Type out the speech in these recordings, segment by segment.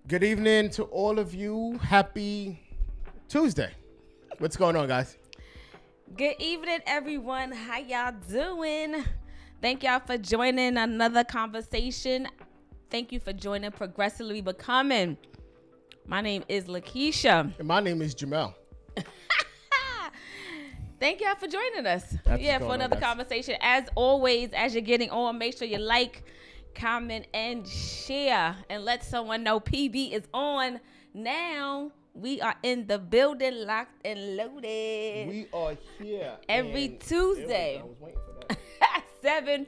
Good evening to all of you. Happy Tuesday. What's going on, guys? Good evening, everyone. How y'all doing? Thank y'all for joining another conversation. Thank you for joining Progressively Becoming. My name is Lakeisha. And my name is Jamel. Thank y'all for joining us. That's for another conversation. As always, as you're getting on, make sure you like, comment, and share, and let someone know PB is on now. We are in the building, locked and loaded. We are here every Tuesday. I was waiting for that. 7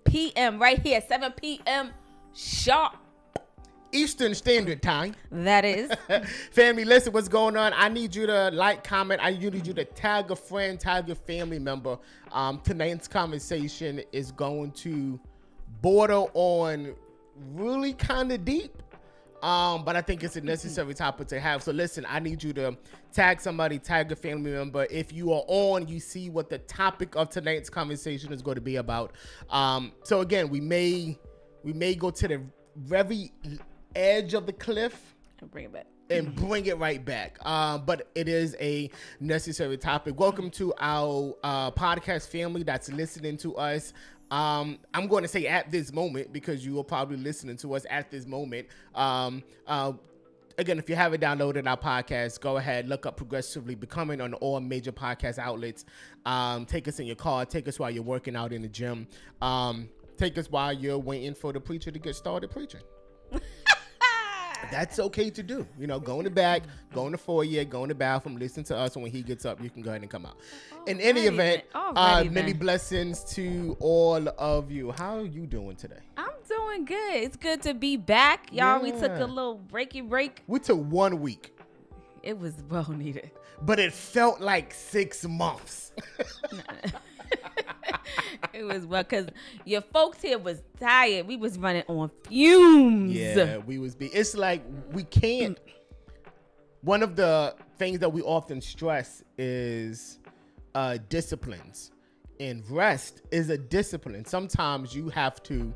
p.m. right here, 7 p.m. sharp. Eastern Standard Time. That is. Family, listen, what's going on? I need you to like, comment. I need you to tag a friend, tag a family member. Tonight's conversation is going to border on really kind of deep. But I think it's a necessary topic to have. So listen, I need you to tag somebody, tag a family member. If you are on, you see what the topic of tonight's conversation is going to be about. So again, we may go to the very edge of the cliff and bring it back. And bring it right back. But it is a necessary topic. Welcome to our podcast family that's listening to us. I'm going to say at this moment because you are probably listening to us at this moment. Again, if you haven't downloaded our podcast, go ahead, look up Progressively Becoming on all major podcast outlets. Take us in your car. Take us while you're working out in the gym. Take us while you're waiting for the preacher to get started preaching. That's okay to do. You know, go in the back, go in the foyer, go in the bathroom, listen to us, and when he gets up, you can go ahead and come out. In any event, many blessings to all of you. How are you doing today? I'm doing doing good. It's good to be back. Y'all, we took Yeah. a little breaky break. We took 1 week, It was well needed. but it felt like 6 months. It was well, because your folks here was tired. We was running on fumes. Yeah, it's like we can't. One of the things that we often stress is disciplines, and rest is a discipline. Sometimes you have to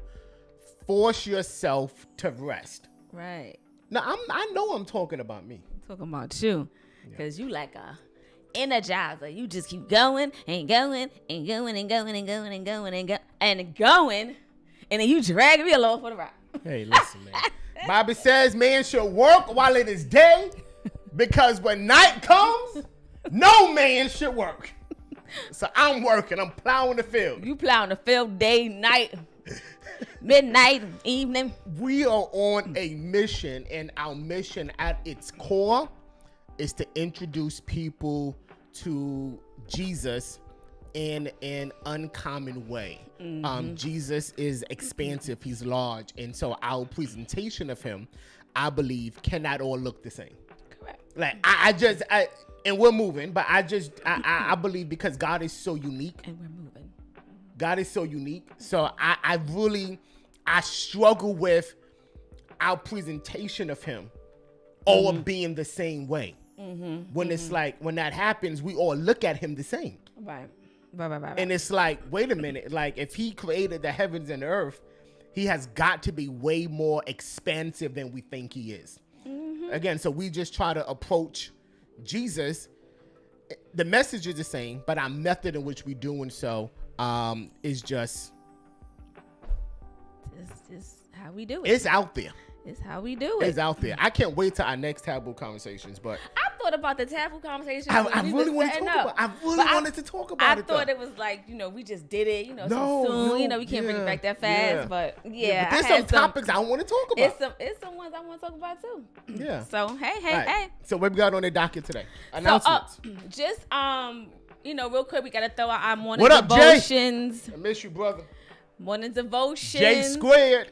force yourself to rest. Right. Now, I know I'm talking about me. I'm talking about you, because you like a energizer. You just keep going and going and going and going and going and going and going, and then you drag me along for the ride. Hey, listen, man. Bible says man should work while it is day, because when night comes, no man should work. So I'm working. I'm plowing the field. You plowing the field day, night, midnight, evening. We are on a mission, and our mission at its core is to introduce people to Jesus in an uncommon way. Jesus is expansive. He's large. And so our presentation of him, I believe, cannot all look the same. Correct. Like, and we're moving, but I believe because God is so unique. And we're moving. God is so unique. So I struggle with our presentation of him all being the same way. When it's like, when that happens, we all look at him the same. Right. And it's like, wait a minute. Like, if he created the heavens and the earth, he has got to be way more expansive than we think he is. Again, so we just try to approach Jesus. The message is the same, but our method in which we're doing so is just... It's how we do it. It's out there. It's how we do it. It's out there. I can't wait till our next taboo conversations, but I thought about the taboo conversation. I really want to talk about. I really wanted to talk about it. I thought it was like, we just did it, No, so soon. We can't bring it back that fast, but but yeah. there's some topics I want to talk about. It's some ones I want to talk about too. Yeah. So hey. So what we got on the docket today? Announcements. So just real quick, we gotta throw out our morning What up, devotions. Jay? I miss you, brother. Morning devotions. J squared.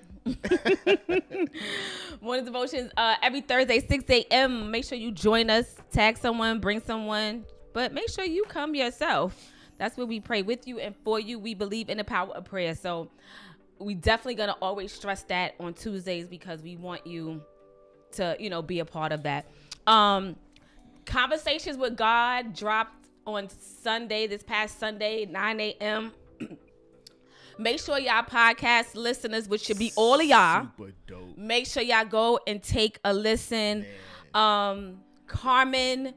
Morning devotions every Thursday 6 a.m. Make sure you join us, tag someone, bring someone, but make sure you come yourself. That's where we pray with you and for you. We believe in the power of prayer, so we definitely gonna always stress that on Tuesdays, because we want you to be a part of that. Conversations with God dropped on Sunday, this past Sunday, 9 a.m. Make sure y'all podcast listeners, which should be all of y'all, Super dope. make sure y'all go and take a listen. Carmen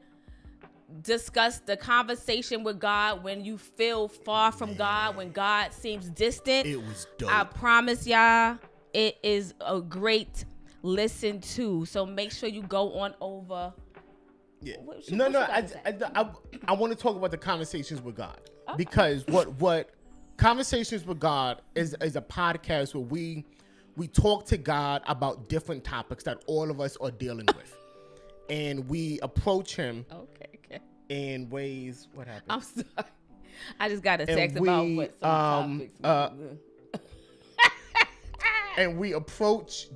discussed the conversation with God when you feel far from God, when God seems distant. It was dope. I promise y'all, it is a great listen to. So make sure you go on over. Yeah. What No. you gotta say? I want to talk about the conversations with God, because what Conversations with God is a podcast where we talk to God about different topics that all of us are dealing with, and we approach him Okay. in ways. What happened? I'm sorry. I just got a And text about what some topics. And we approach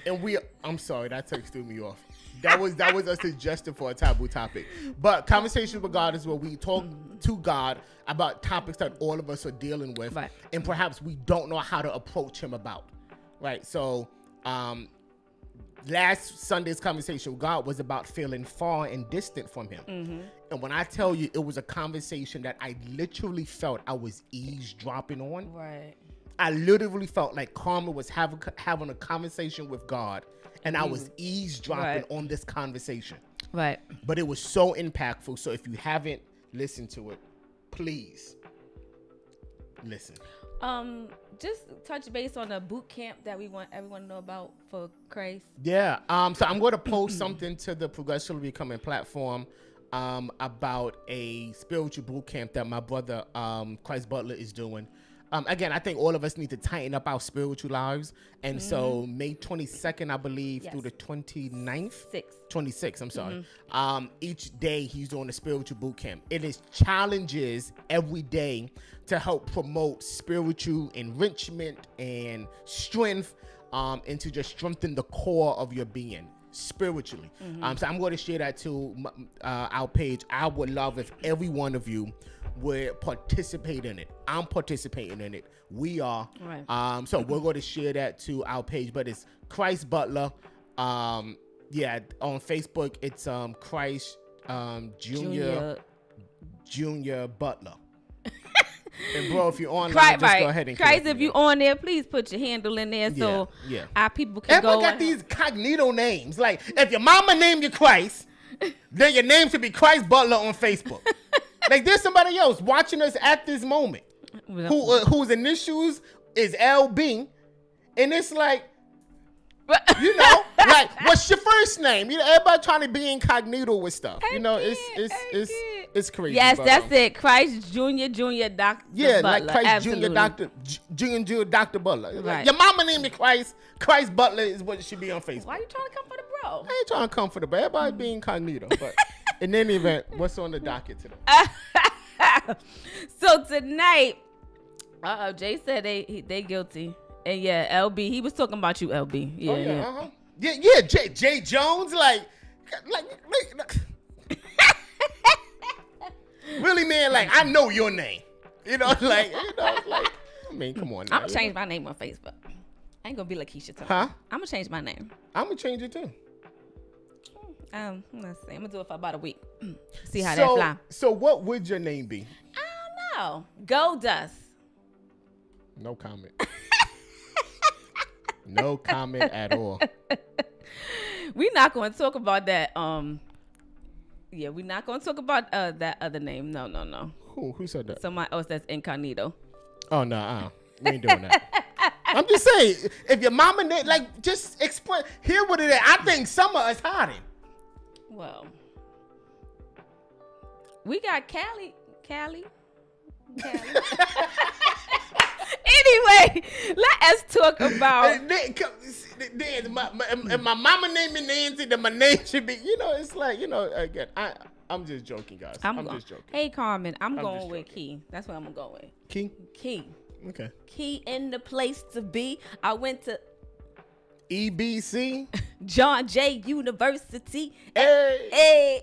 and we. I'm sorry, that text threw me off. That was a suggestion for a taboo topic. But Conversations with God is where we talk to God about topics that all of us are dealing with, Right. and perhaps we don't know how to approach him about. Right. So last Sunday's conversation with God was about feeling far and distant from him. And when I tell you, it was a conversation that I literally felt I was eavesdropping on. Right. I literally felt like Carmen was having a conversation with God, and I was eavesdropping on this conversation. Right. But it was so impactful. So if you haven't listened to it, please listen. Just touch base on the boot camp that we want everyone to know about for Christ. Yeah. So I'm going to post something to the Progressively Becoming platform about a spiritual boot camp that my brother Christ Butler is doing. again, I think all of us need to tighten up our spiritual lives. And so May 22nd, I believe, through the 29th. 26, I'm sorry. Each day he's doing a spiritual boot camp. It is challenges every day to help promote spiritual enrichment and strength, and to just strengthen the core of your being spiritually. So I'm going to share that to our page. I would love if every one of you would participate in it. I'm participating in it. We are. Right. So we're going to share that to our page, but it's Christ Butler. Yeah, on Facebook, it's Christ Junior Butler. And bro, if you're online, just go ahead and Christ, if you're on there, please put your handle in there so our people can go. Everyone got these cognito names. Like, if your mama named you Christ, then your name should be Christ Butler on Facebook. Like, there's somebody else watching us at this moment whose initials is LB, and it's like, you know, like, what's your first name? You know, everybody trying to be incognito with stuff. You know, it's crazy. Yes, that's it. Christ Junior Dr. Yeah, Butler. like Christ Absolutely. Junior Dr. Butler. Right. Like, your mama named me Christ. Christ Butler is what it should be on Facebook. Why are you trying to come for the bro? I ain't trying to come for the bro. Everybody be incognito. But in any event, what's on the docket today? So tonight, Jay said they guilty. And yeah, LB, he was talking about you, LB. Yeah, yeah. Jay Jones, like really, man, like, I know your name. You know, like, I mean, come on now. I'm gonna change my name on Facebook. I ain't gonna be like Keisha Thomas. Huh? I'm gonna change my name. I'm gonna change it too. Let's see. I'm gonna do it for about a week. See how that fly. So what would your name be? I don't know. Goldust. No comment. No comment at all. We're not going to talk about that. Yeah, we're not going to talk about that other name. No. Who said that? Somebody else that's incognito. Oh no, we ain't doing that. I'm just saying, if your mama name, like, just explain. Hear what it is. I think some of us hiding. Well, we got Callie. Anyway, let us talk about. My mama named me Nancy, then my name should be. You know, it's like, you know. Again, I'm just joking, guys. I'm just joking. Hey, Carmen, I'm going with Key. That's what I'm gonna go with. Key. Okay. Key in the place to be. I went to EBC. John Jay University. Hey.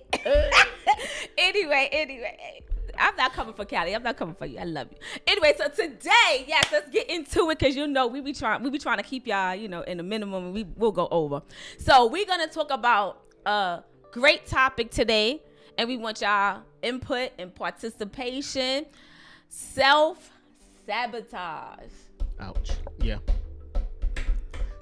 Anyway. I'm not coming for Callie. I'm not coming for you. I love you. Anyway, so today, yes, let's get into it, because you know we be trying to keep y'all, you know, in the minimum, and we'll go over. So we're gonna talk about a great topic today, and we want y'all input and participation. Self-sabotage. Ouch. Yeah.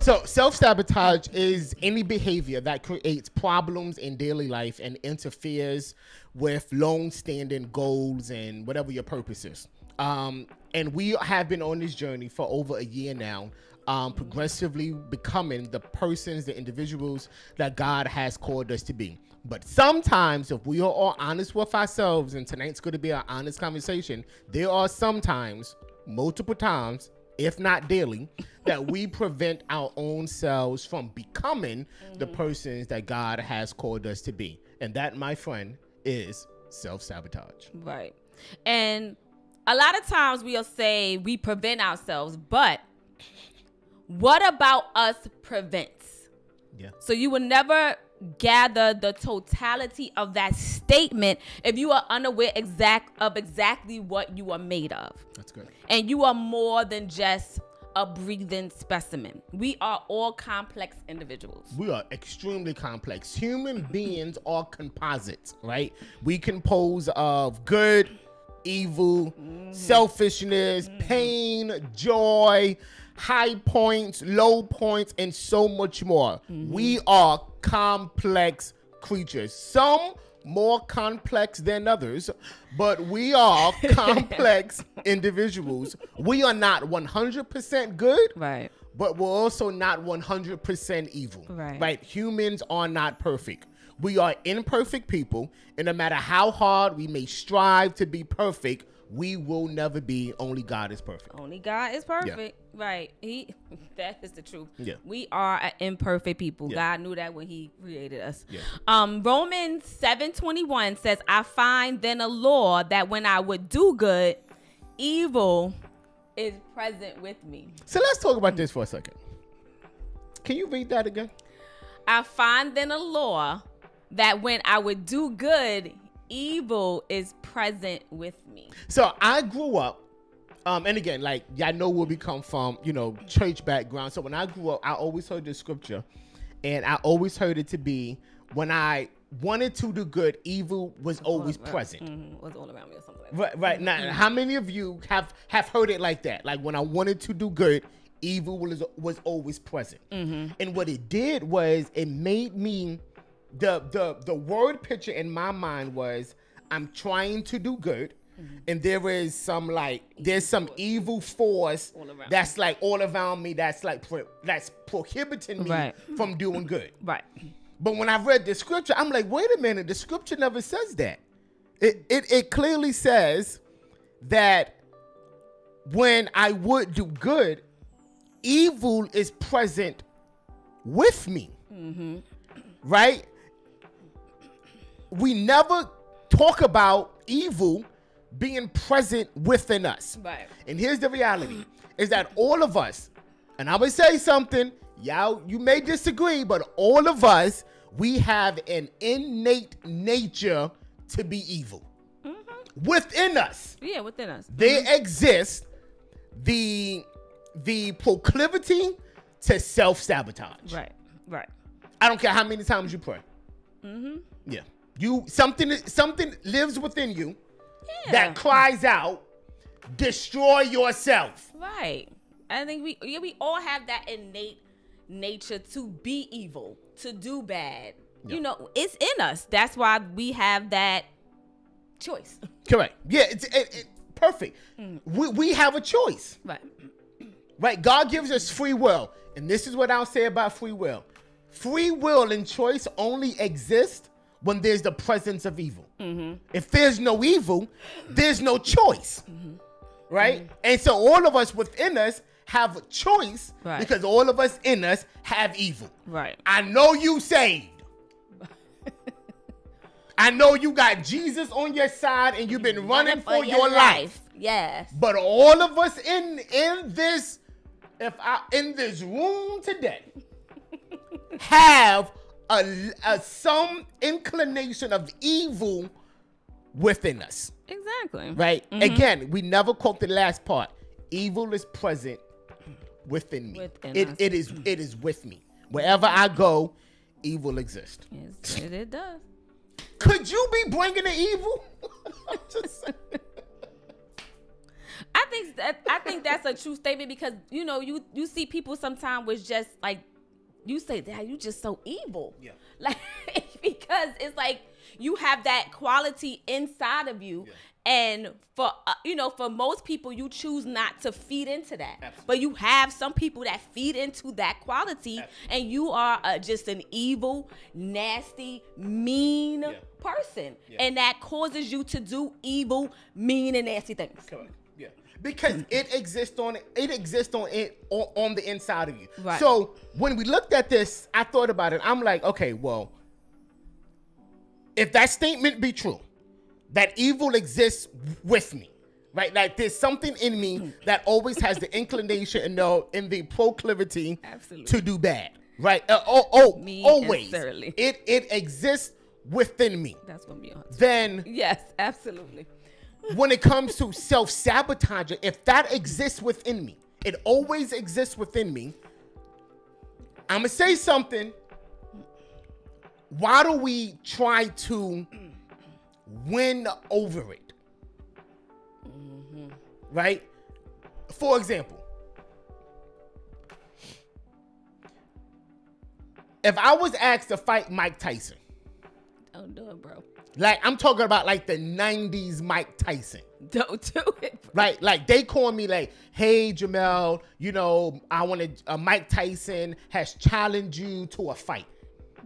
So self-sabotage is any behavior that creates problems in daily life and interferes with long-standing goals and whatever your purpose is. And we have been on this journey for over a year now, progressively becoming the persons, the individuals that God has called us to be. But sometimes, if we are all honest with ourselves, and tonight's going to be an honest conversation, there are sometimes, multiple times, if not daily, that we prevent our own selves from becoming the persons that God has called us to be. And that, my friend, is self-sabotage. Right. And a lot of times we'll say we prevent ourselves, but what about us prevents? Yeah. So you will never gather the totality of that statement if you are unaware of exactly what you are made of. That's good. And you are more than just a breathing specimen. We are all complex individuals. We are extremely complex. Human beings are composites, right? We compose of good, evil, selfishness, pain, joy, high points, low points, and so much more. We are complex creatures. Some more complex than others, but we are complex individuals. We are not 100% good, right? But we're also not 100% evil, right? Humans are not perfect. We are imperfect people, and no matter how hard we may strive to be perfect, we will never be. Only God is perfect. Only God is perfect. Right. That is the truth. Yeah. We are an imperfect people. Yeah. God knew that when he created us. Yeah. Romans 7:21 says, I find then a law that when I would do good, evil is present with me. So let's talk about this for a second. Can you read that again? I find then a law that when I would do good, evil is present with me. So I grew up, and again, like y'all know where we come from, church background. So when I grew up, I always heard this scripture, and I always heard it to be when I wanted to do good, evil was always present. Mm-hmm. Was all around me or something like that. Right. Now, how many of you have heard it like that? Like when I wanted to do good, evil was always present. Mm-hmm. And what it did was it made me, the word picture in my mind was I'm trying to do good. Mm-hmm. And there's some evil force that's like all around me that's prohibiting me from doing good. Right. But when I read the scripture, I'm like, wait a minute, the scripture never says that. It clearly says that when I would do good, evil is present with me. Mm-hmm. Right? We never talk about evil being present within us. Right. And here's the reality, is that all of us, and I would say something, y'all, you may disagree, but all of us, we have an innate nature to be evil. Mm-hmm. Within us. Yeah, within us. There exists the proclivity to self-sabotage. Right. I don't care how many times you pray. Mm-hmm. Yeah. Something lives within you that cries out, destroy yourself. Right. I think we all have that innate nature to be evil, to do bad. Yeah. It's in us. That's why we have that choice. Correct. Yeah, it's perfect. We have a choice. Right. God gives us free will. And this is what I'll say about free will. Free will and choice only exist when there's the presence of evil. Mm-hmm. If there's no evil, there's no choice. Mm-hmm. Right? Mm-hmm. And so all of us within us have a choice because all of us in us have evil. Right. I know you saved. I know you got Jesus on your side and you've been running for your life. Yes. But all of us in this room today have some inclination of evil within us. Exactly. Right? Mm-hmm. Again, we never quote the last part. Evil is present within me. It is with me. Wherever I go, evil exists. Yes, it does. Could you be bringing the evil? I'm just saying. I think that's a true statement because you see people sometimes with just like you say that you just so evil. Yeah. Like because it's like you have that quality inside of you. Yeah. And for most people, you choose not to feed into that. Absolutely. But you have some people that feed into that quality. Absolutely. And you are just an evil, nasty, mean person. Yeah. And that causes you to do evil, mean, and nasty things. Correct. Yeah. Because it exists on the inside of you. Right. So when we looked at this, I thought about it. I'm like, okay, well, if that statement be true, that evil exists with me, right? Like there's something in me that always has the inclination and the proclivity to do bad, right? Always. It exists within me. That's what me. Then yes, absolutely. When it comes to self-sabotaging, if that exists within me, it always exists within me. I'm gonna say something. Why do we try to win over it? Mm-hmm. Right? For example, if I was asked to fight Mike Tyson. Don't do it, bro. Like, I'm talking about like the 90s Mike Tyson. Don't do it, bro. Right? Like, they call me like, hey, Jamel, I want to, Mike Tyson has challenged you to a fight.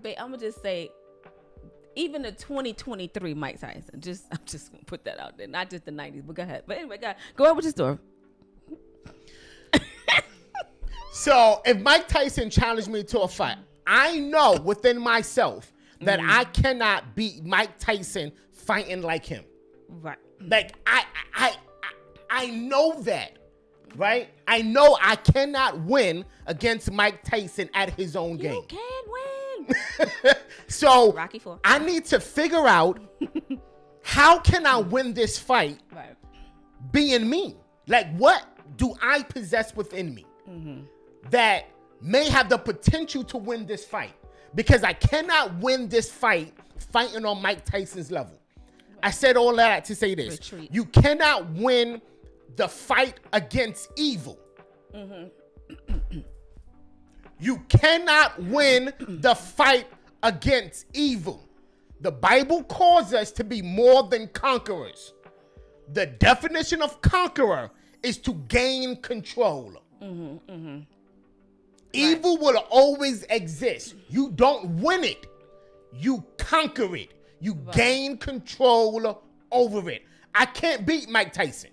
But I'm going to just say, even the 2023 Mike Tyson. I'm just gonna put that out there, not just the 90s. But go ahead. But anyway, go ahead with your story. So if Mike Tyson challenged me to a fight, I know within myself that I cannot beat Mike Tyson fighting like him. Right. Like I know that, right? I know I cannot win against Mike Tyson at his own game. You can win. So Rocky IV. I need to figure out how can I win this fight being me? Like, what do I possess within me that may have the potential to win this fight? Because I cannot win this fight fighting on Mike Tyson's level. I said all that to say this. Retreat. You cannot win the fight against evil. You cannot win the fight against evil. The Bible calls us to be more than conquerors. The definition of conqueror is to gain control. Evil will always exist. You don't win it. You conquer it. You gain control over it. I can't beat Mike Tyson,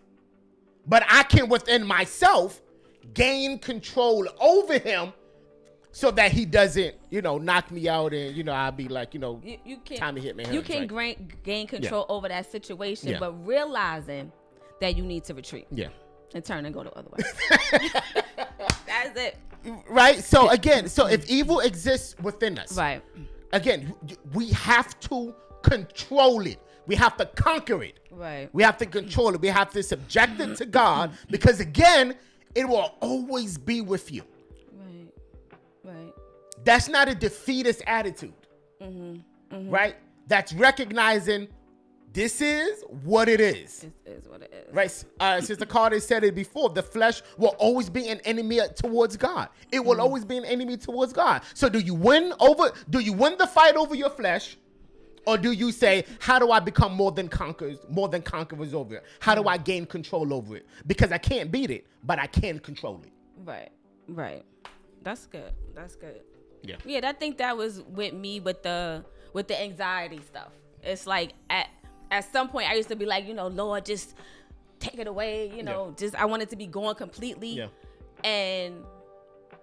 but I can within myself gain control over him so that he doesn't, knock me out and, I'll be like, you can, time to hit me. You can gain control over that situation, but realizing that you need to retreat. Yeah. And turn and go the other way. That's it. Right? So again, if evil exists within us, right? Again, we have to control it. We have to conquer it. Right. We have to control it. We have to subject it to God because again, it will always be with you. Right. Right. That's not a defeatist attitude. Right? That's recognizing this is what it is. It is what it is. Right? Sister Carter said it before. The flesh will always be an enemy towards God. It will always be an enemy towards God. So do you win the fight over your flesh? Or do you say, how do I become more than conquerors over it? How do I gain control over it? Because I can't beat it, but I can control it. Right. That's good. Yeah. Yeah, I think that was with me with the anxiety stuff. It's like at some point I used to be like, Lord, just take it away, just I wanted to be going completely. Yeah. And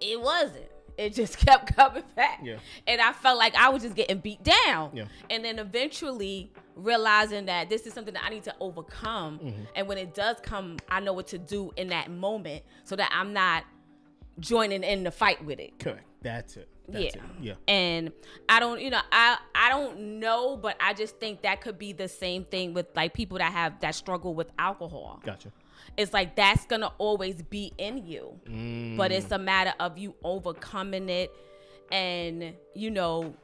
it wasn't. It just kept coming back. Yeah. And I felt like I was just getting beat down. Yeah. And then eventually realizing that this is something that I need to overcome. And when it does come, I know what to do in that moment so that I'm not joining in the fight with it. Correct. That's it. Yeah. And I don't, I don't know, but I just think that could be the same thing with like people that struggle with alcohol. Gotcha. It's like that's gonna always be in you, but it's a matter of you overcoming it, and even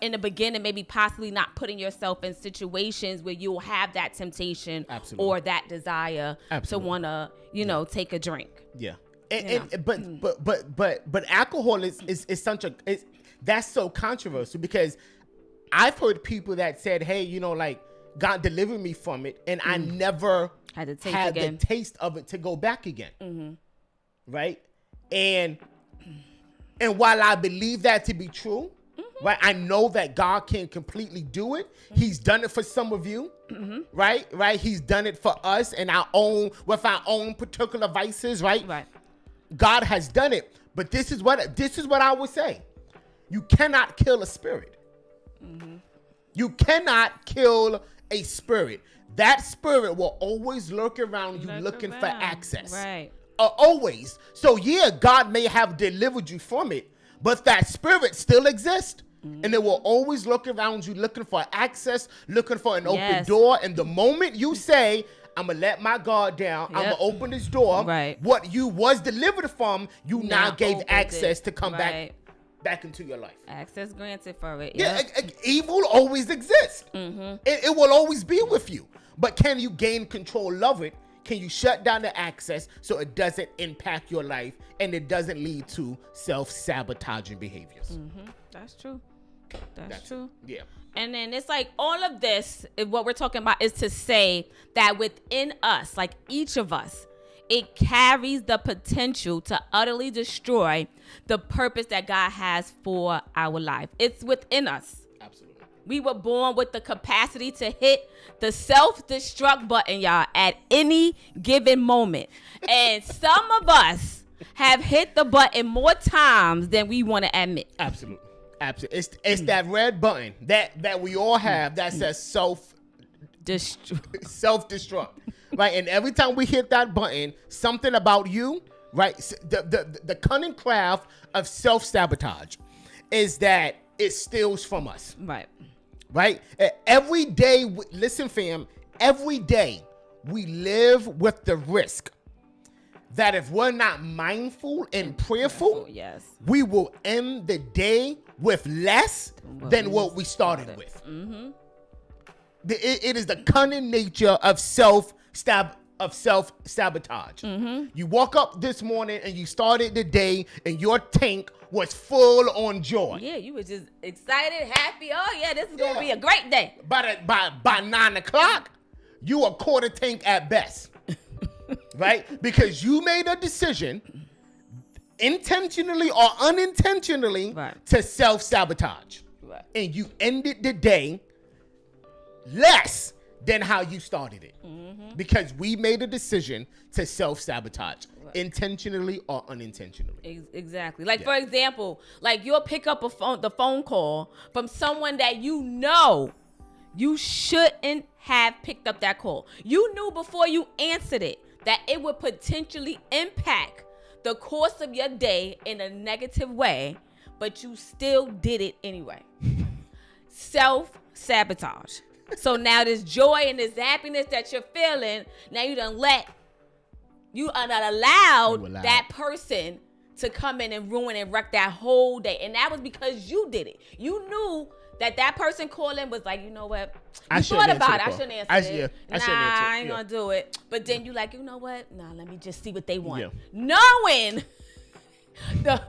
in the beginning, maybe possibly not putting yourself in situations where you'll have that temptation or that desire to wanna, take a drink. Yeah. But alcohol is such that's so controversial because I've heard people that said, hey, God delivered me from it, and I never had the taste of it to go back again. Right? And while I believe that to be true, right, I know that God can completely do it. He's done it for some of you, right? He's done it for us and with our own particular vices, right? Right. God has done it, but this is what I would say. You cannot kill a spirit. You cannot kill a spirit. That spirit will always lurk around you looking for access. Right. Always. So yeah, God may have delivered you from it, but that spirit still exists. And it will always look around you looking for access, looking for an open door. And the moment you say, I'm going to let my guard down, I'm going to open this door, what you was delivered from, you now gave access to come back into your life. Access granted for it. Yeah, evil always exists. It will always be with you. But can you gain control of it? Can you shut down the access so it doesn't impact your life and it doesn't lead to self-sabotaging behaviors? That's true. That's true. Yeah. And then it's like all of this, what we're talking about is to say that within us, like each of us, it carries the potential to utterly destroy the purpose that God has for our life. It's within us. Absolutely. We were born with the capacity to hit the self-destruct button, y'all, at any given moment. And some of us have hit the button more times than we want to admit. Absolutely. It's that red button that we all have that says self-destruct. Right? And every time we hit that button, something about you, right? The cunning craft of self-sabotage is that it steals from us. Right? Every day, listen, fam, every day we live with the risk that if we're not mindful and prayerful, we will end the day with less than what we started with. Mm-hmm. It is the cunning nature of self-sabotage. Mm-hmm. You woke up this morning and you started the day and your tank was full on joy. Yeah, you were just excited, happy. Oh yeah, this is gonna be a great day. By 9:00, you a quarter tank at best. Right? Because you made a decision, intentionally or unintentionally, to self-sabotage. Right. And you ended the day less than how you started it. Mm-hmm. Because we made a decision to self-sabotage, intentionally or unintentionally. Exactly. Like, for example, like you'll pick up the phone call from someone that you know you shouldn't have picked up that call. You knew before you answered it that it would potentially impact the course of your day in a negative way, but you still did it anyway. Self-sabotage. So now this joy and this happiness that you're feeling, now you allowed that person to come in and ruin and wreck that whole day. And that was because you did it. You knew that person calling was like, you know what? You thought about it. I shouldn't answer it. I ain't gonna do it. But then you like, you know what? Nah, let me just see what they want. Yeah. Knowing the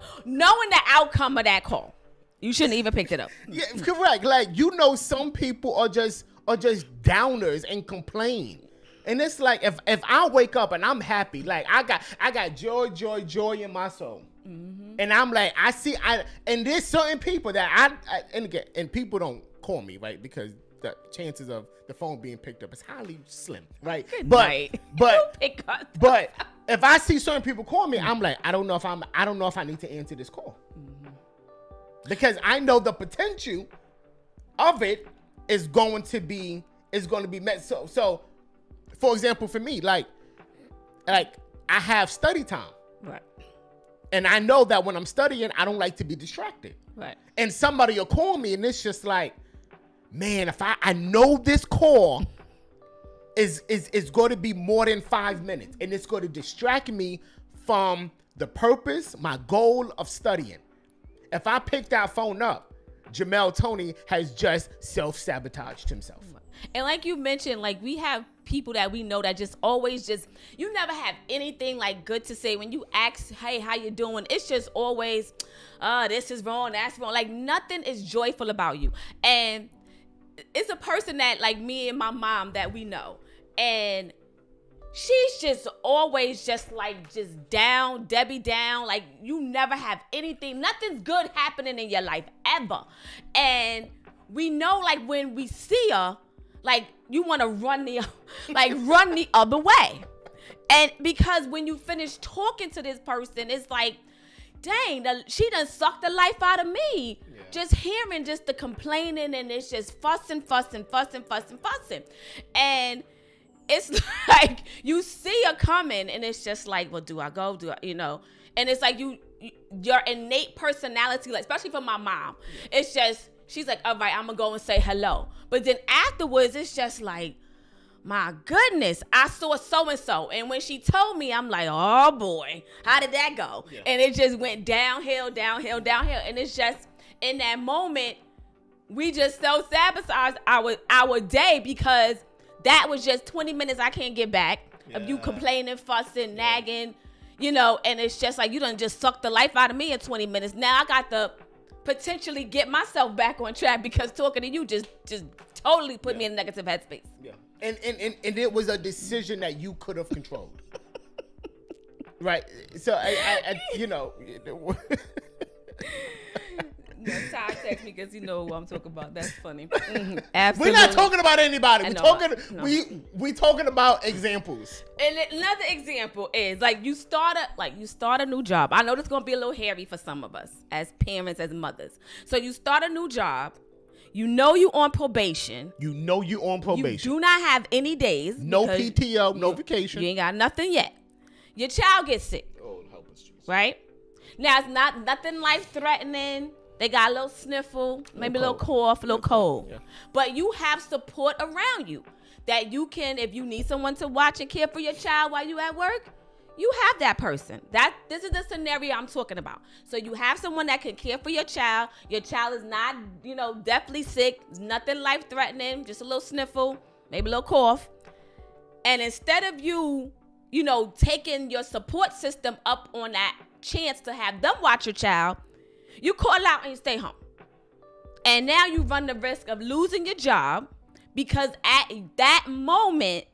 outcome of that call. You shouldn't even picked it up. Yeah, correct. Like, you know, some people are just downers and complain. And it's like, if I wake up and I'm happy, like I got joy in my soul. Mm-hmm. And I'm like, and there's certain people that and people don't call me, right? Because the chances of the phone being picked up is highly slim, right? But if I see certain people call me, I'm like, I don't know if I need to answer this call. Mm-hmm. Because I know the potential of it is going to be met. So for example, for me, like I have study time. Right. And I know that when I'm studying, I don't like to be distracted. Right. And somebody will call me and it's just like, man, if I know this call is going to be more than 5 minutes and it's going to distract me from the purpose, my goal of studying. If I pick that phone up, Jamel Tony has just self-sabotaged himself. And like you mentioned, like we have people that we know that just always you never have anything like good to say when you ask, hey, how you doing? It's just always, this is wrong, that's wrong. Like nothing is joyful about you. And it's a person that like me and my mom that we know. And she's just always just down, Debbie down. Like you never have anything, nothing's good happening in your life ever. And we know like when we see her, like you want to run the other way. And because when you finish talking to this person, it's like, dang, she done sucked the life out of me. Yeah. Just hearing just the complaining and it's just fussing. And it's like you see her coming and it's just like, well, do I go? And it's like your innate personality, like especially for my mom, it's just, she's like, all right, I'm gonna go and say hello. But then afterwards, it's just like, my goodness, I saw so-and-so. And when she told me, I'm like, oh boy, how did that go? Yeah. And it just went downhill. And it's just, in that moment, we just self-sabotaged our day because that was just 20 minutes I can't get back of you complaining, fussing, nagging, and it's just like, you done just sucked the life out of me in 20 minutes. Now I got to potentially get myself back on track because talking to you just totally put me in a negative headspace. Yeah. And it was a decision that you could have controlled. Right. So I No, Ty text me because you know who I'm talking about. That's funny. Absolutely. We're not talking about anybody. No. We talking about examples. And another example is like you start a new job. I know this is gonna be a little hairy for some of us as parents, as mothers. So you start a new job. You know you on probation. You do not have any days. No PTO, no vacation. You ain't got nothing yet. Your child gets sick. Oh, help us, Jesus. Right? Now it's not nothing life threatening. They got a little sniffle, maybe a little cough, a little cold. Yeah. But you have support around you that you can, if you need someone to watch and care for your child while you at work, you have that person. This is the scenario I'm talking about. So you have someone that can care for your child. Your child is not, definitely sick. It's nothing life threatening, just a little sniffle, maybe a little cough. And instead of you, taking your support system up on that chance to have them watch your child, you call out and you stay home. And now you run the risk of losing your job because at that moment,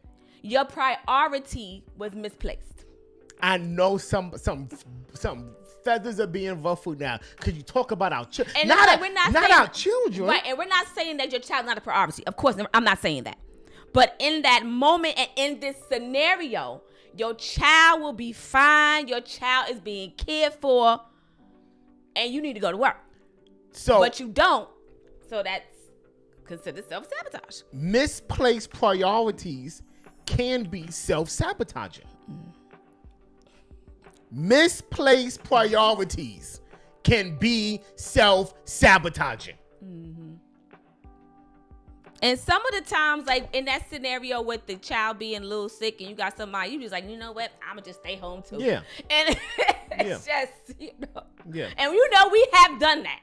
your priority was misplaced. I know some feathers are being ruffled now because you talk about our children. Not our children. Right, and we're not saying that your child's not a priority. Of course, I'm not saying that. But in that moment and in this scenario, your child will be fine. Your child is being cared for. And you need to go to work. But you don't. So that's considered self-sabotage. Misplaced priorities can be self-sabotaging. Misplaced priorities can be self-sabotaging. Mm-hmm. And some of the times, like in that scenario with the child being a little sick and you got somebody, you just like, you know what? I'm going to just stay home too. Yeah. And it's just, Yeah. And we have done that.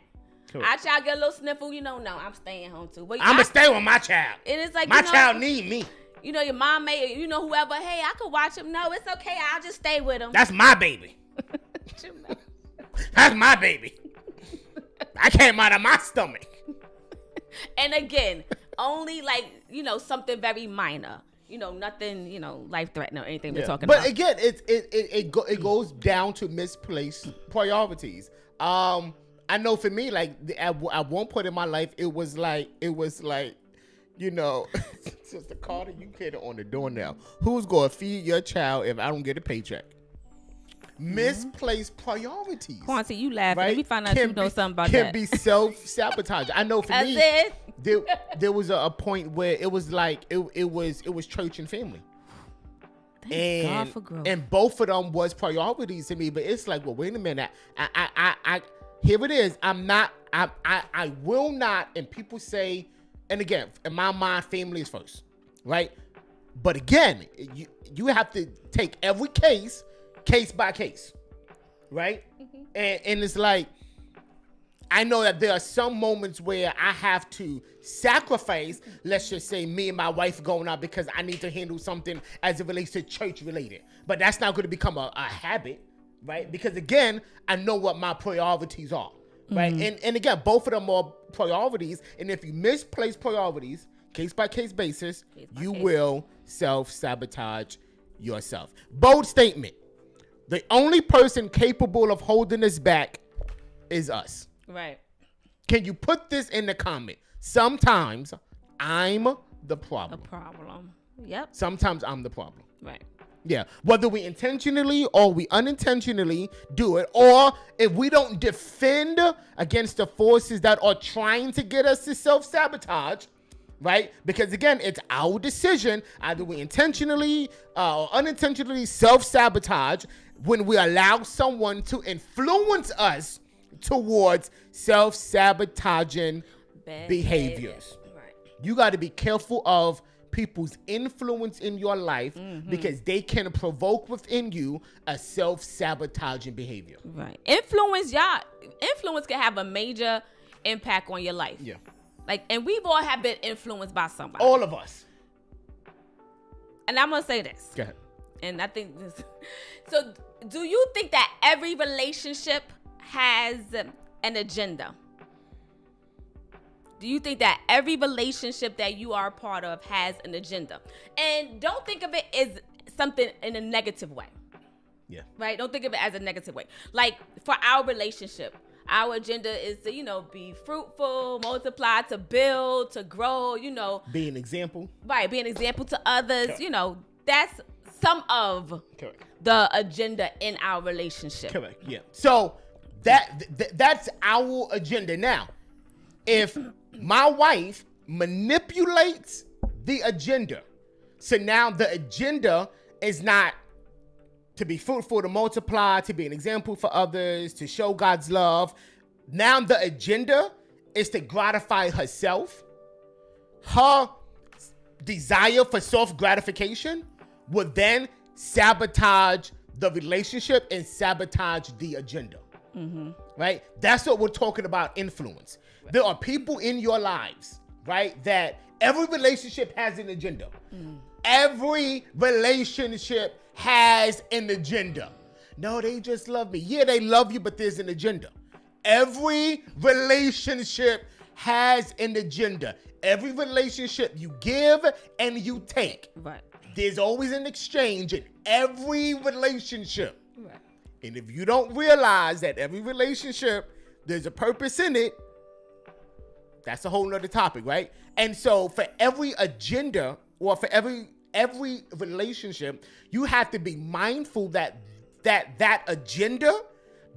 Cool. Our child get a little sniffle, no, I'm staying home too. But I'm going to stay with my child. And it's like, my child need me. Your mom may, whoever, hey, I could watch him. No, it's okay. I'll just stay with him. That's my baby. That's my baby. I came out of my stomach. And again, only something very minor. Nothing, life-threatening or anything we're talking about. But again, it goes down to misplaced priorities. I know for me, like at one point in my life, it was like, Sister Carter, you hit it on the door now. Who's going to feed your child if I don't get a paycheck? Misplaced priorities. Quanti, you laughing. Right? Let me find out you know something about that. Can be self-sabotage. I know for me, there was a point where it was like, it was church and family. Thank God for growth. And both of them was priorities to me, but it's like, well, wait a minute. I here it is. I will not, and people say, and again, in my mind, family is first, right? But again, you have to take every case by case, right? Mm-hmm. And it's like, I know that there are some moments where I have to sacrifice, let's just say me and my wife going out because I need to handle something as it relates to church related. But that's not going to become a habit, right? Because again, I know what my priorities are, right? Mm-hmm. And again, both of them are priorities. And if you misplace priorities, case by case basis, you will self-sabotage yourself. Bold statement. The only person capable of holding us back is us. Right. Can you put this in the comment? Sometimes I'm the problem. The problem. Yep. Sometimes I'm the problem. Right. Yeah. Whether we intentionally or we unintentionally do it, or if we don't defend against the forces that are trying to get us to self-sabotage, right? Because again, it's our decision. Either we intentionally or unintentionally self-sabotage when we allow someone to influence us towards self-sabotaging behaviors. Right. You got to be careful of people's influence in your life, because they can provoke within you a self-sabotaging behavior. Right. Influence can have a major impact on your life. Yeah. And we've all have been influenced by somebody. All of us. And I'm going to say this. Go ahead. And I think this. So do you think that every relationship has an agenda? Do you think that every relationship that you are a part of has an agenda? And don't think of it as something in a negative way. Yeah. Right? Don't think of it as a negative way. Like for our relationship, our agenda is to, be fruitful, multiply, to build, to grow, Be an example. Right, be an example to others. Correct. That's some of Correct. the agenda in our relationship. Correct. Yeah. So that's our agenda. Now, if my wife manipulates the agenda, so now the agenda is not to be fruitful, to multiply, to be an example for others, to show God's love. Now the agenda is to gratify herself. Her desire for self-gratification will then sabotage the relationship and sabotage the agenda. Mm-hmm. Right? That's what we're talking about, influence. There are people in your lives, right, that every relationship has an agenda. Every relationship has an agenda. No, they just love me. Yeah, they love you, but there's an agenda. Every relationship has an agenda. Every relationship you give and you take. Right. There's always an exchange in every relationship. Right. And if you don't realize that every relationship, there's a purpose in it, that's a whole nother topic, right? And so for every agenda, or for every relationship, you have to be mindful that agenda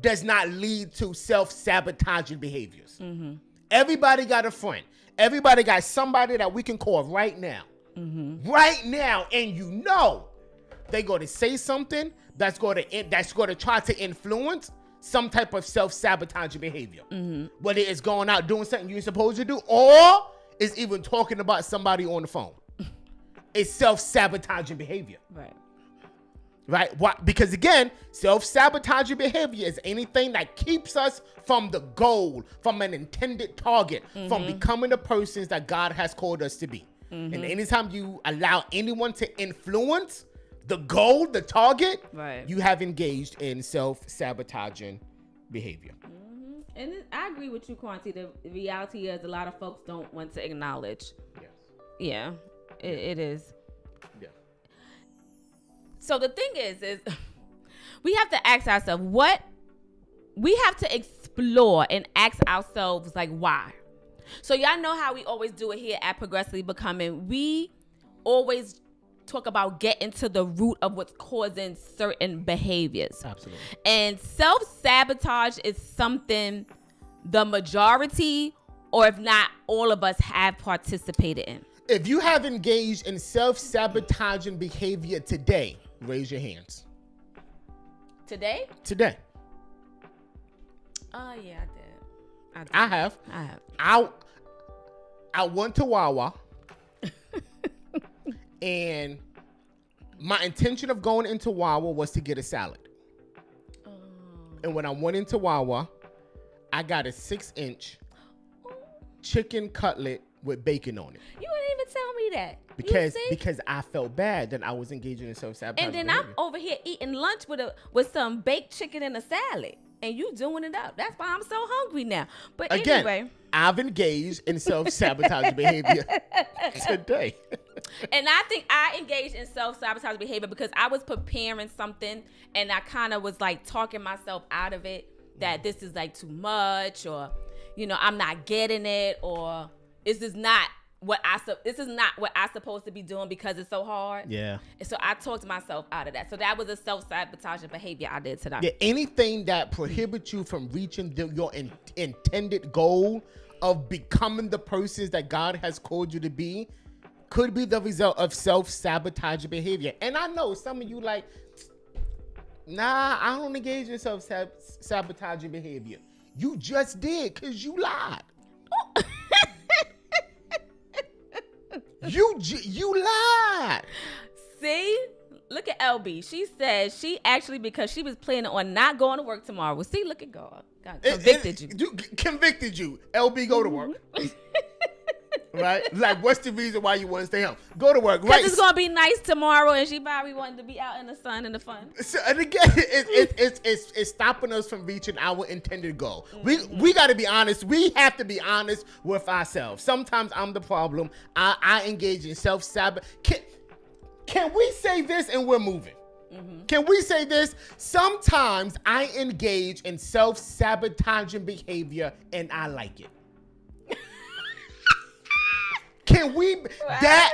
does not lead to self-sabotaging behaviors. Mm-hmm. Everybody got a friend. Everybody got somebody that we can call right now. Mm-hmm. Right now, and they're going to say something that's going to try to influence some type of self-sabotaging behavior. Mm-hmm. Whether it's going out doing something you're supposed to do, or it's even talking about somebody on the phone. It's self-sabotaging behavior. Right. Right? Why? Because again, self-sabotaging behavior is anything that keeps us from the goal, from an intended target, from becoming the persons that God has called us to be. Mm-hmm. And anytime you allow anyone to influence the goal, the target, right, you have engaged in self-sabotaging behavior. Mm-hmm. And I agree with you, Quanti. The reality is a lot of folks don't want to acknowledge. Yes. Yeah, it is. Yeah. So the thing is we have to ask ourselves we have to explore and ask ourselves, like, why? So y'all know how we always do it here at Progressively Becoming. We always talk about getting to the root of what's causing certain behaviors. Absolutely. And self-sabotage is something the majority, or if not all of us, have participated in. If you have engaged in self-sabotaging behavior today, raise your hands. Today? Today. Oh, yeah, I did. I have. I went to Wawa and my intention of going into Wawa was to get a salad. And when I went into Wawa, I got a 6-inch chicken cutlet with bacon on it. You didn't even tell me that. Because I felt bad that I was engaging in self-sabotage. And then I'm over here eating lunch with some baked chicken and a salad. And you doing it up. That's why I'm so hungry now. But again, anyway, I've engaged in self-sabotage behavior today. And I think I engaged in self-sabotage behavior because I was preparing something and I kind of was like talking myself out of it, that this is like too much, or, I'm not getting it, or this is not what I'm supposed to be doing because it's so hard. Yeah. And so I talked myself out of that. So that was a self-sabotaging behavior I did today. Yeah, anything that prohibits you from reaching your intended goal of becoming the persons that God has called you to be could be the result of self-sabotaging behavior. And I know some of you like, nah, I don't engage in self-sabotaging behavior. You just did because you lied. You lied. See? Look at LB. She said she actually, because she was planning on not going to work tomorrow. See, look at God. God convicted you. Convicted you. LB, go to work. Right? Like, what's the reason why you want to stay home? Go to work. Because it's going to be nice tomorrow, and she probably wanted to be out in the sun and the fun. So, and again, it's stopping us from reaching our intended goal. We got to be honest. We have to be honest with ourselves. Sometimes I'm the problem. I engage in self-sabotage. Can we say this and we're moving? Can we say this? Sometimes I engage in self-sabotaging behavior and I like it. Can we, that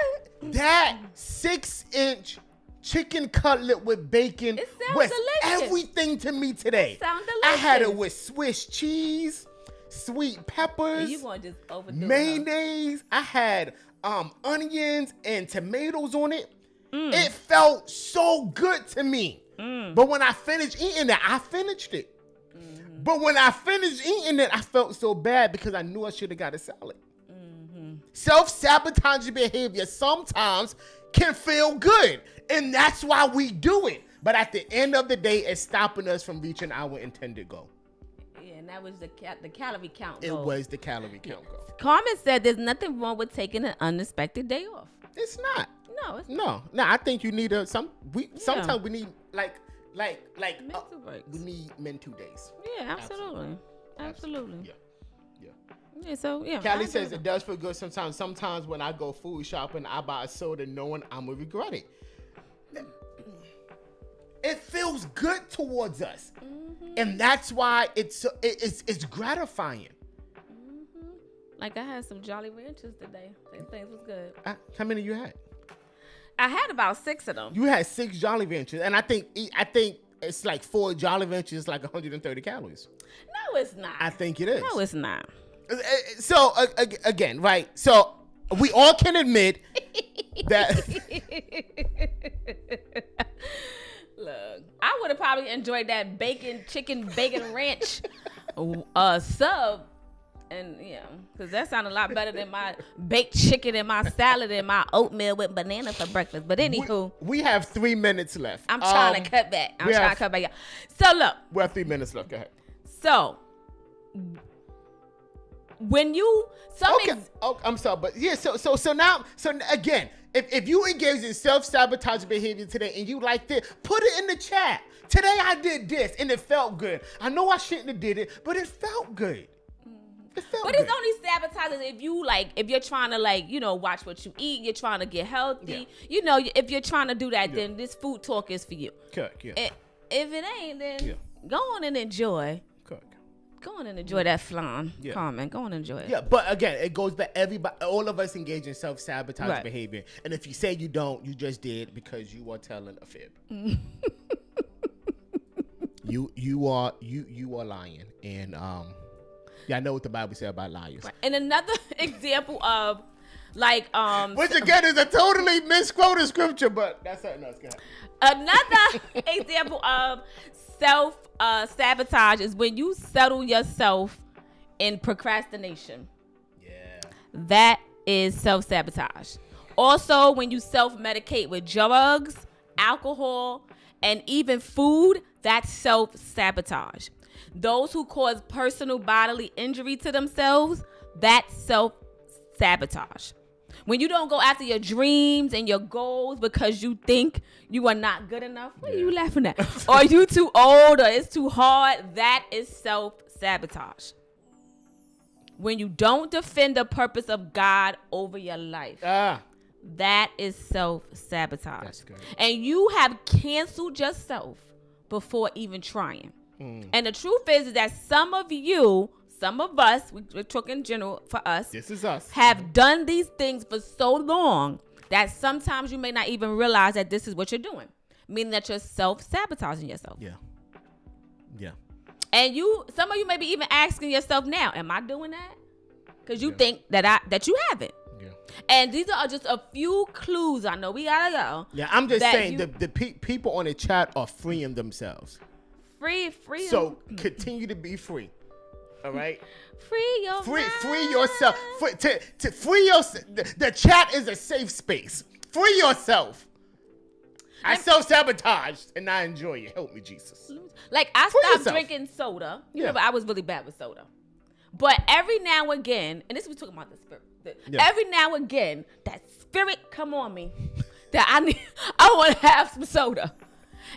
6-inch chicken cutlet with bacon was delicious. everything to me today. It sounds I had it delicious. with Swiss cheese, sweet peppers, You gonna just overdo it, mayonnaise. I had onions and tomatoes on it. It felt so good to me. But when I finished eating it, I finished it. But when I finished eating it, I felt so bad because I knew I should have got a salad. Self-sabotaging behavior sometimes can feel good, and that's why we do it. But at the end of the day, it's stopping us from reaching our intended goal. Yeah, and that was the calorie count It goal. was the calorie count goal. Carmen said there's nothing wrong with taking an unexpected day off. It's not. No, it's No. I think you need sometimes we need like mental breaks. we need mental days. Yeah, absolutely. Yeah. Yeah, so yeah. Callie says it does feel good sometimes. Sometimes when I go food shopping, I buy a soda knowing I'm gonna regret it. It feels good towards us, and that's why it's gratifying. Like I had some Jolly Ranchers today. Things was good. How many you had? I had about 6 of them. You had 6 Jolly Ranchers, and I think it's like 4 Jolly Ranchers, like 130 calories. No, it's not. I think it is. No, it's not. So again, right? So we all can admit that. Look, I would have probably enjoyed that chicken bacon ranch sub. And yeah, because that sounded a lot better than my baked chicken and my salad and my oatmeal with banana for breakfast. But anywho, we have 3 minutes left. I'm trying to cut back. Yeah. So look, we have 3 minutes left. Go ahead. So when you I'm sorry, but yeah. So now again, if you engage in self-sabotaging behavior today and you liked it, put it in the chat. Today I did this and it felt good. I know I shouldn't have did it, but it felt good. But it's only sabotaging if you're trying to watch what you eat, you're trying to get healthy. Yeah. If you're trying to do that, then this food talk is for you. Correct. Yeah. If it ain't, then go on and enjoy. Go on and enjoy that flan. Yeah. Carmen, go on and enjoy it. Yeah, but again, it goes back. All of us engage in self-sabotaging behavior, and if you say you don't, you just did because you are telling a fib. you are lying, and I know what the Bible says about liars. Right. And another example of which again is a totally misquoted scripture, but that's something else. Go ahead. Another example of self-sabotage is when you settle yourself in procrastination. Yeah. That is self-sabotage. Also, when you self-medicate with drugs, alcohol, and even food, that's self-sabotage. Those who cause personal bodily injury to themselves, that's self-sabotage. When you don't go after your dreams and your goals because you think you are not good enough, what are you laughing at? Or you too old, or it's too hard, that is self-sabotage. When you don't defend the purpose of God over your life, that is self-sabotage. That's good. And you have canceled yourself before even trying. And the truth is that some of us, we're talking general for us. This is us. Have done these things for so long that sometimes you may not even realize that this is what you're doing. Meaning that you're self-sabotaging yourself. Yeah. Yeah. And some of you may be even asking yourself now, am I doing that? Because you think that you haven't. Yeah. And these are just a few clues. I know we gotta go. Yeah, I'm just saying the people on the chat are freeing themselves. Free. So continue to be free. All right. Free yourself. To free yourself. The chat is a safe space. Free yourself. I self-sabotaged and I enjoy it. Help me, Jesus. Like I stopped drinking soda. But I was really bad with soda. But every now and again, and this is talking about the spirit. Every now and again, that spirit come on me that I want to have some soda.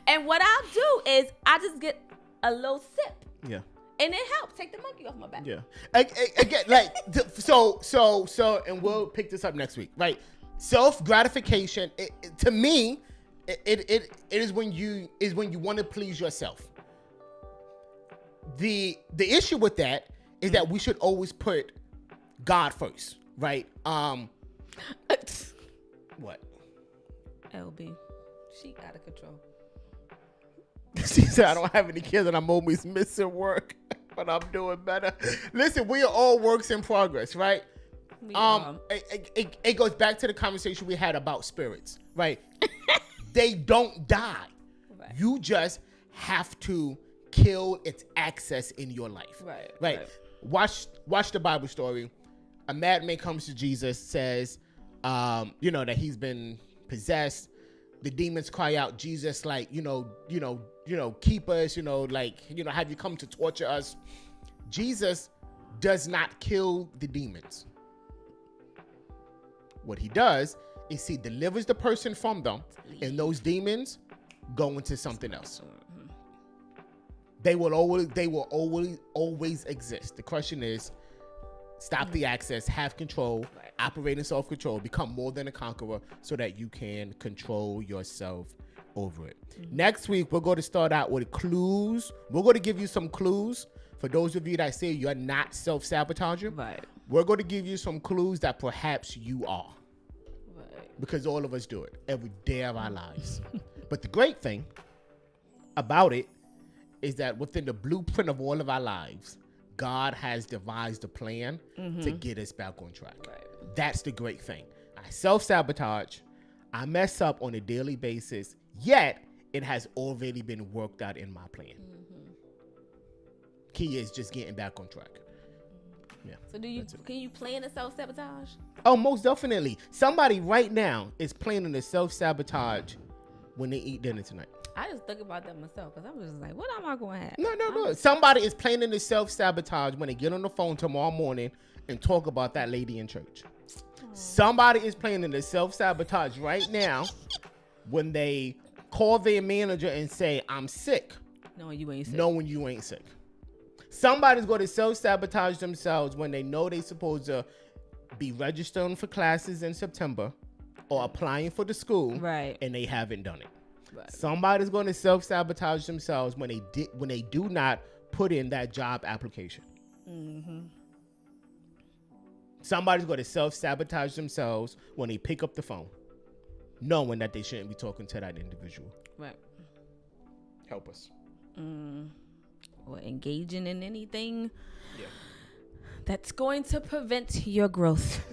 And what I'll do is I just get a little sip. Yeah. And it helps take the monkey off my back. Yeah. Again, so, and we'll pick this up next week, right? Self-gratification, to me, It is when you want to please yourself. The issue with that is that we should always put God first, right? What? LB, she out of control. She said, I don't have any kids and I'm always missing work, but I'm doing better. Listen, we are all works in progress, right? It goes back to the conversation we had about spirits, right? They don't die. Right. You just have to kill its access in your life. Right. Watch the Bible story. A madman comes to Jesus, says, that he's been possessed. The demons cry out, Jesus, like, keep us, have you come to torture us? Jesus does not kill the demons. What he does is he delivers the person from them, and those demons go into something else. They will always exist. The question is, stop the access, have control, operate in self-control, become more than a conqueror so that you can control yourself over it. Next week, we're going to start out with clues. We're going to give you some clues for those of you that say you're not self-sabotaging. Right. We're going to give you some clues that perhaps you are. Right. Because all of us do it every day of our lives. But the great thing about it is that within the blueprint of all of our lives, God has devised a plan to get us back on track. Right. That's the great thing. I self-sabotage. I mess up on a daily basis, yet it has already been worked out in my plan. Key is just getting back on track. Yeah. So can you plan to self-sabotage? Oh, most definitely. Somebody right now is planning to self-sabotage when they eat dinner tonight. I just think about that myself because I'm just like, what am I going to have? No. Somebody is planning to self-sabotage when they get on the phone tomorrow morning and talk about that lady in church. Somebody is planning to self-sabotage right now when they call their manager and say, I'm sick. Knowing you ain't sick. Knowing you ain't sick. Somebody's going to self-sabotage themselves when they know they're supposed to be registering for classes in September or applying for the school, right, and they haven't done it. Right. Somebody's going to self-sabotage themselves when they do not put in that job application. Somebody's going to self-sabotage themselves when they pick up the phone, knowing that they shouldn't be talking to that individual. Right. Help us. Or engaging in anything that's going to prevent your growth.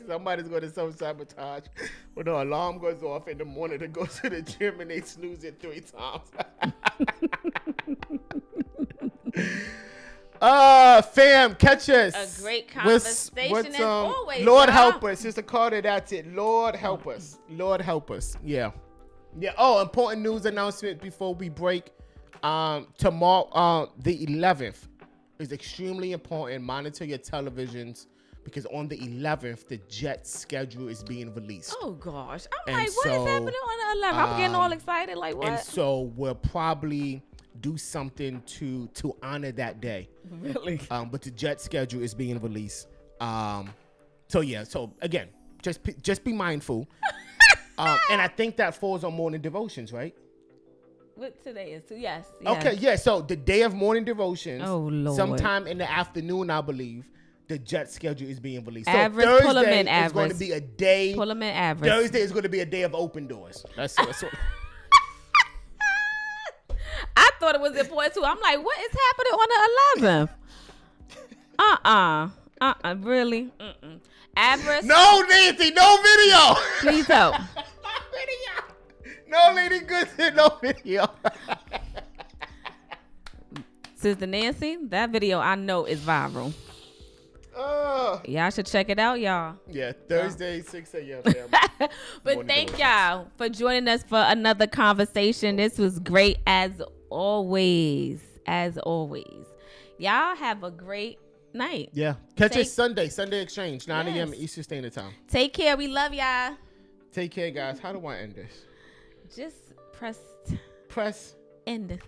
Somebody's going to self-sabotage when the alarm goes off in the morning to go to the gym and they snooze it 3 times. Fam, catch us. A great conversation as always. Lord help us. Sister Carter, that's it. Lord help us. Lord help us. Yeah. Oh, important news announcement before we break. Tomorrow, the 11th is extremely important. Monitor your televisions because on the 11th, the Jets schedule is being released. Oh gosh. I'm like, what is happening on the 11th? I'm getting all excited. Like what? And so we'll probably do something to honor that day. Really? But the Jets schedule is being released. So again, just be mindful. And I think that falls on morning devotions, right? What today is? Yes. Okay, yeah. So the day of morning devotions, Lord, sometime in the afternoon, I believe, the Jet schedule is being released. So average, Thursday is going to be a day. Pull them in average. Thursday is going to be a day of open doors. That's what. I thought it was important too. I'm like, what is happening on the 11th? Really? Average. No, Nancy, no video. Please don't. No video. No, Lady Good, no video. Sister Nancy, that video I know is viral. Y'all should check it out, y'all. Yeah, Thursday, 6 a.m. But thank y'all for joining us for another conversation. This was great as always. As always. Y'all have a great night. Yeah. Catch us Sunday Exchange, 9 a.m. Eastern Standard Time. Take care. We love y'all. Take care, guys. How do I end this? Just press end.